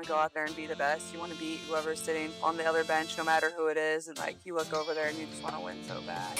want to go out there and be the best. You want to beat whoever's sitting on the other bench, no matter who it is. And like, you look over there and you just want to win so bad.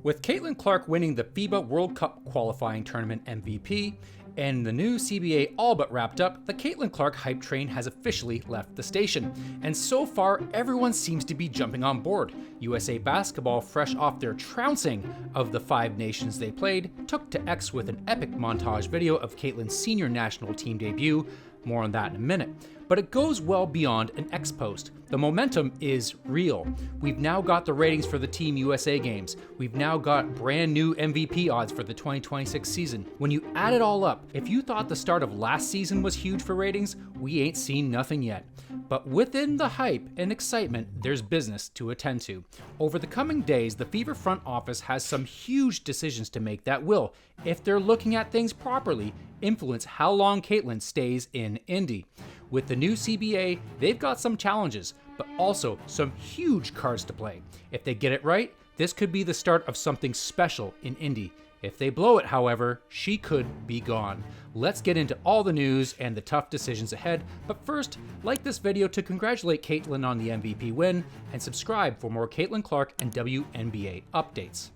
With Caitlyn Clark winning the FIBA World Cup qualifying tournament MVP, and the new CBA all but wrapped up, the Caitlyn Clark hype train has officially left the station. And so far, everyone seems to be jumping on board. USA Basketball, fresh off their trouncing of the 5 nations they played, took to X with an epic montage video of Caitlyn's senior national team debut. More on that in a minute. But it goes well beyond an X post. The momentum is real. We've now got the ratings for the Team USA games. We've now got brand new MVP odds for the 2026 season. When you add it all up, if you thought the start of last season was huge for ratings, we ain't seen nothing yet. But within the hype and excitement, there's business to attend to. Over the coming days, the Fever front office has some huge decisions to make that will, if they're looking at things properly, influence how long Caitlyn stays in Indy. With the new CBA, they've got some challenges, but also some huge cards to play. If they get it right, this could be the start of something special in Indy. If they blow it, however, she could be gone. Let's get into all the news and the tough decisions ahead, but first, like this video to congratulate Caitlyn on the MVP win, and subscribe for more Caitlyn Clark and WNBA updates.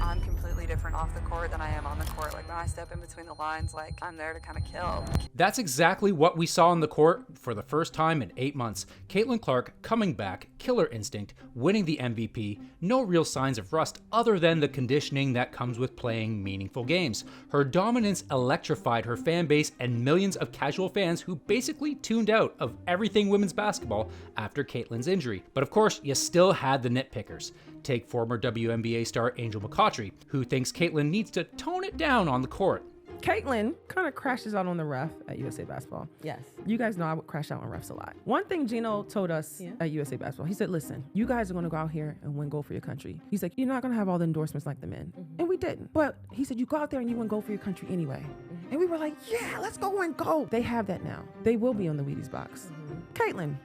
I'm completely different off the court than I am on the court. Like, when I step in between the lines, like, I'm there to kind of kill. That's exactly what we saw on the court for the first time in 8 months. Caitlyn Clark coming back, killer instinct, winning the MVP, no real signs of rust other than the conditioning that comes with playing meaningful games. Her dominance electrified her fan base and millions of casual fans who basically tuned out of everything women's basketball after Caitlyn's injury. But of course, you still had the nitpickers. Take former WNBA star Angel McCautry, who thinks Caitlyn needs to tone it down on the court. Caitlyn kind of crashes out on the ref at USA Basketball. Yes. You guys know I would crash out on refs a lot. One thing Gino told us at USA Basketball, he said, listen, you guys are going to go out here and win gold for your country. He's like, you're not going to have all the endorsements like the men. And we didn't. But he said, you go out there and you win gold for your country anyway. And we were like, yeah, let's go win gold. They have that now. They will be on the Wheaties box. Caitlyn,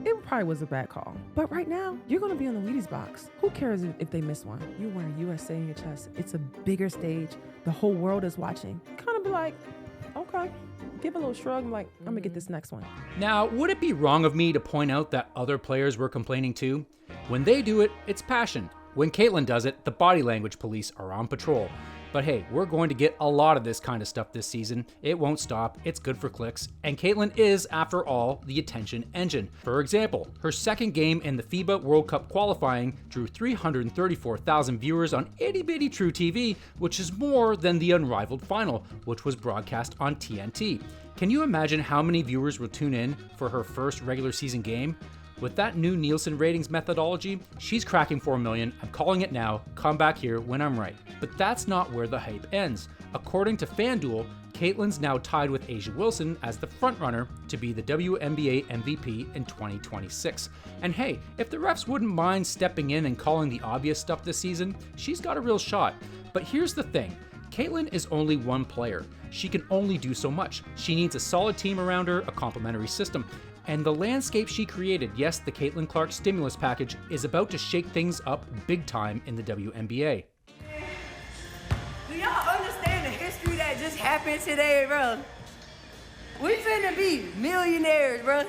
it probably was a bad call. But right now, you're going to be on the Wheaties box. Who cares if they miss one? You're wearing USA in your chest. It's a bigger stage. The whole world is watching. Kind of be like, okay. Give a little shrug. I'm like, I'm going to get this next one. Now, would it be wrong of me to point out that other players were complaining too? When they do it, it's passion. When Caitlyn does it, the body language police are on patrol. But hey, we're going to get a lot of this kind of stuff this season. It won't stop, it's good for clicks, and Caitlyn is, after all, the attention engine. For example, her second game in the FIBA World Cup qualifying drew 334,000 viewers on itty bitty True TV, which is more than the unrivaled final, which was broadcast on TNT. Can you imagine how many viewers will tune in for her first regular season game? With that new Nielsen ratings methodology, she's cracking 4 million. I'm calling it now. Come back here when I'm right. But that's not where the hype ends. According to FanDuel, Caitlyn's now tied with A'ja Wilson as the frontrunner to be the WNBA MVP in 2026. And hey, if the refs wouldn't mind stepping in and calling the obvious stuff this season, she's got a real shot. But here's the thing. Caitlyn is only one player. She can only do so much. She needs a solid team around her, a complementary system. And the landscape she created, yes, the Caitlyn Clark stimulus package, is about to shake things up big time in the WNBA. Do y'all understand the history that just happened today, bro? We finna be millionaires, bro.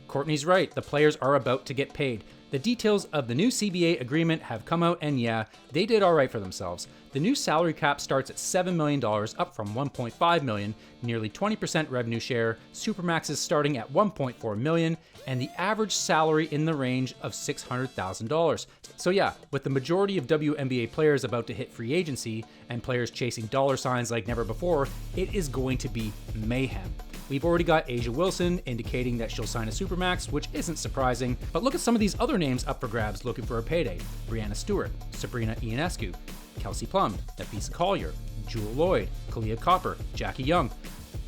Courtney's right, the players are about to get paid. The details of the new CBA agreement have come out, and yeah, they did all right for themselves. The new salary cap starts at $7 million, up from $1.5 million, nearly 20% revenue share, Supermax is starting at $1.4 million, and the average salary in the range of $600,000. So yeah, with the majority of WNBA players about to hit free agency, and players chasing dollar signs like never before, it is going to be mayhem. We've already got A'ja Wilson indicating that she'll sign a Supermax, which isn't surprising, but look at some of these other names up for grabs looking for a payday. Brianna Stewart, Sabrina Ionescu, Kelsey Plum, Nafisa Collier, Jewel Lloyd, Kalia Copper, Jackie Young.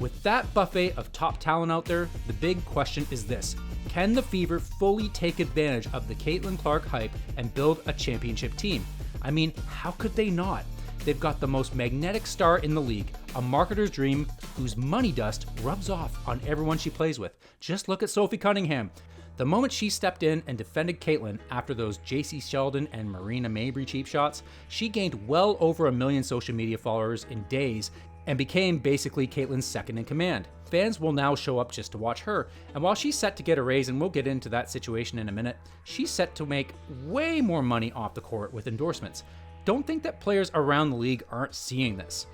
With that buffet of top talent out there, the big question is this. Can the Fever fully take advantage of the Caitlyn Clark hype and build a championship team? I mean, how could they not? They've got the most magnetic star in the league, a marketer's dream whose money dust rubs off on everyone she plays with. Just look at Sophie Cunningham. The moment she stepped in and defended Caitlyn after those JC Sheldon and Marina Mabry cheap shots, she gained well over 1 million social media followers in days, and became basically Caitlyn's second in command. Fans will now show up just to watch her, and while she's set to get a raise, and we'll get into that situation in a minute, she's set to make way more money off the court with endorsements. Don't think that players around the league aren't seeing this.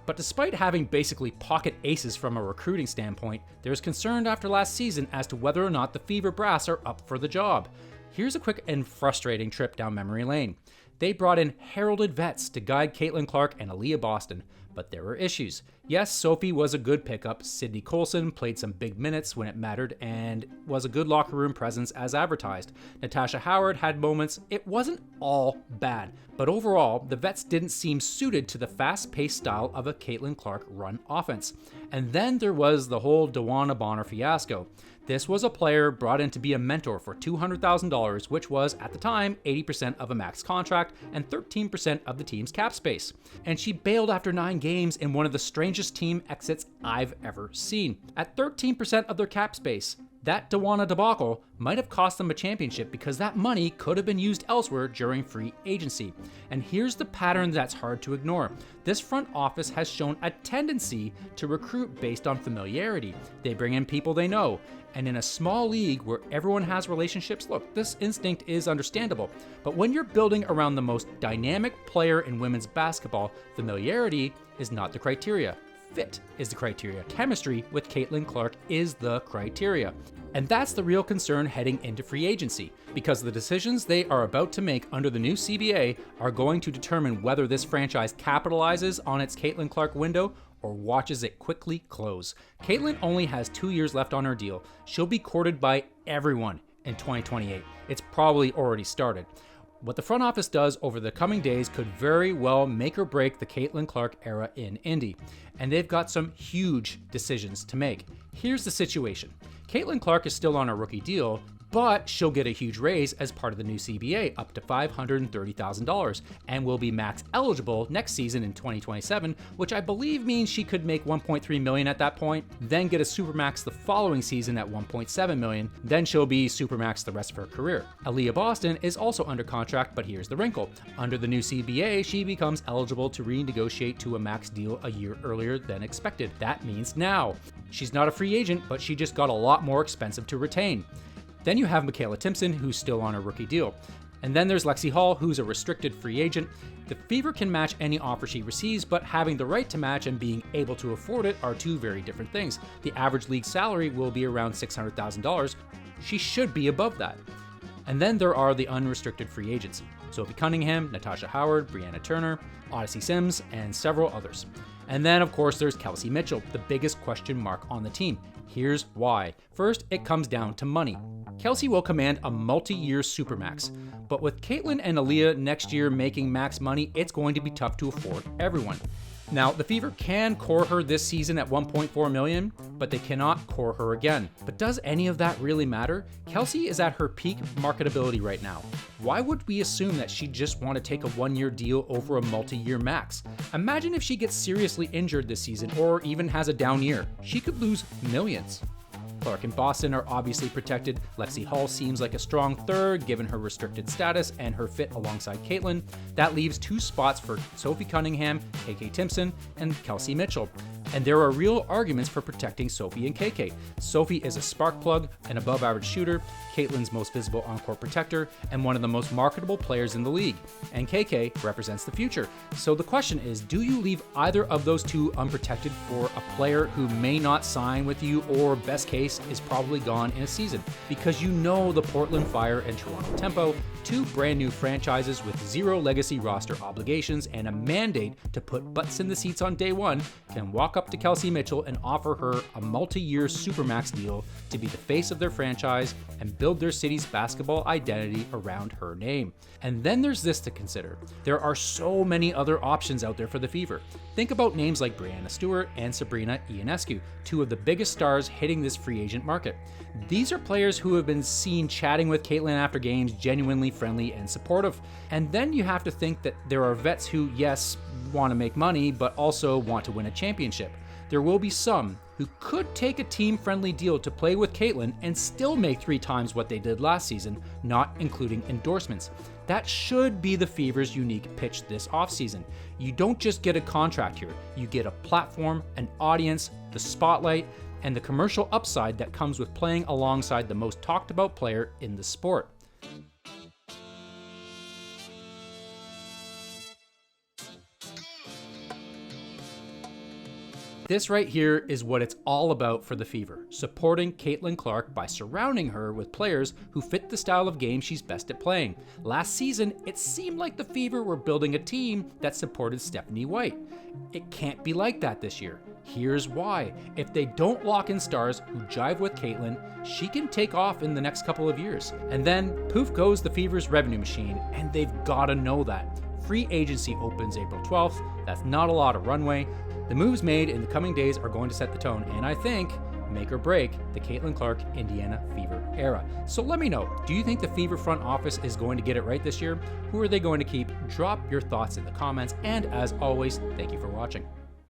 But despite having basically pocket aces from a recruiting standpoint, there's concern after last season as to whether or not the Fever brass are up for the job. Here's a quick and frustrating trip down memory lane. They brought in heralded vets to guide Caitlyn Clark and Aaliyah Boston, but there were issues. Yes, Sophie was a good pickup. Sydney Colson played some big minutes when it mattered and was a good locker room presence as advertised. Natasha Howard had moments. It wasn't all bad, but overall, the vets didn't seem suited to the fast-paced style of a Caitlyn Clark run offense. And then there was the whole DeWanna Bonner fiasco. This was a player brought in to be a mentor for $200,000, which was, at the time, 80% of a max contract and 13% of the team's cap space. And she bailed after 9 games in one of the strangest team exits I've ever seen. At 13% of their cap space, that DeWanna debacle might have cost them a championship because that money could have been used elsewhere during free agency. And here's the pattern that's hard to ignore. This front office has shown a tendency to recruit based on familiarity. They bring in people they know. And in a small league where everyone has relationships, look, this instinct is understandable. But when you're building around the most dynamic player in women's basketball, familiarity is not the criteria. Fit is the criteria. Chemistry with Caitlyn Clark is the criteria. And that's the real concern heading into free agency, because the decisions they are about to make under the new CBA are going to determine whether this franchise capitalizes on its Caitlyn Clark window or watches it quickly close. Caitlyn only has 2 years left on her deal. She'll be courted by everyone in 2028. It's probably already started. What the front office does over the coming days could very well make or break the Caitlyn Clark era in Indy, and they've got some huge decisions to make. Here's the situation. Caitlyn Clark is still on a rookie deal, but she'll get a huge raise as part of the new CBA, up to $530,000, and will be max eligible next season in 2027, which I believe means she could make $1.3 million at that point, then get a supermax the following season at $1.7 million, then she'll be supermax the rest of her career. Aaliyah Boston is also under contract, but here's the wrinkle. Under the new CBA, she becomes eligible to renegotiate to a max deal a year earlier than expected. That means now. She's not a free agent, but she just got a lot more expensive to retain. Then you have Michaela Timpson, who's still on a rookie deal. And then there's Lexi Hall, who's a restricted free agent. The Fever can match any offer she receives, but having the right to match and being able to afford it are two very different things. The average league salary will be around $600,000. She should be above that. And then there are the unrestricted free agents. Sophie Cunningham, Natasha Howard, Brianna Turner, Odyssey Sims, and several others. And then, of course, there's Kelsey Mitchell, the biggest question mark on the team. Here's why. First, it comes down to money. Kelsey will command a multi-year supermax, but with Caitlyn and Aaliyah next year making max money, it's going to be tough to afford everyone. Now, the Fever can core her this season at $1.4 million, but they cannot core her again. But does any of that really matter? Kelsey is at her peak marketability right now. Why would we assume that she'd just want to take a one-year deal over a multi-year max? Imagine if she gets seriously injured this season or even has a down year. She could lose millions. Clark and Boston are obviously protected. Lexi Hall seems like a strong third given her restricted status and her fit alongside Caitlyn. That leaves 2 spots for Sophie Cunningham, KK Timpson, and Kelsey Mitchell. And there are real arguments for protecting Sophie and KK. Sophie is a spark plug, an above-average shooter, Caitlyn's most visible on-court protector, and one of the most marketable players in the league. And KK represents the future. So the question is, do you leave either of those two unprotected for a player who may not sign with you or, best case, is probably gone in a season? Because you know the Portland Fire and Toronto Tempo, 2 brand new franchises with 0 legacy roster obligations and a mandate to put butts in the seats on day one, can walk up to Kelsey Mitchell and offer her a multi-year supermax deal to be the face of their franchise and build their city's basketball identity around her name. And then there's this to consider. There are so many other options out there for the Fever. Think about names like Brianna Stewart and Sabrina Ionescu, 2 of the biggest stars hitting this free agent market. These are players who have been seen chatting with Caitlyn after games, genuinely friendly and supportive. And then you have to think that there are vets who, yes, want to make money, but also want to win a championship. There will be some who could take a team-friendly deal to play with Caitlyn and still make 3 times what they did last season, not including endorsements. That should be the Fever's unique pitch this offseason. You don't just get a contract here, you get a platform, an audience, the spotlight, and the commercial upside that comes with playing alongside the most talked about player in the sport. This right here is what it's all about for the Fever, supporting Caitlyn Clark by surrounding her with players who fit the style of game she's best at playing. Last season, it seemed like the Fever were building a team that supported Stephanie White. It can't be like that this year. Here's why. If they don't lock in stars who jive with Caitlyn, she can take off in the next couple of years. And then poof goes the Fever's revenue machine, and they've gotta know that. Free agency opens April 12th. That's not a lot of runway. The moves made in the coming days are going to set the tone, and I think make or break the Caitlyn Clark Indiana Fever era. So let me know, do you think the Fever front office is going to get it right this year? Who are they going to keep? Drop your thoughts in the comments, and as always, thank you for watching.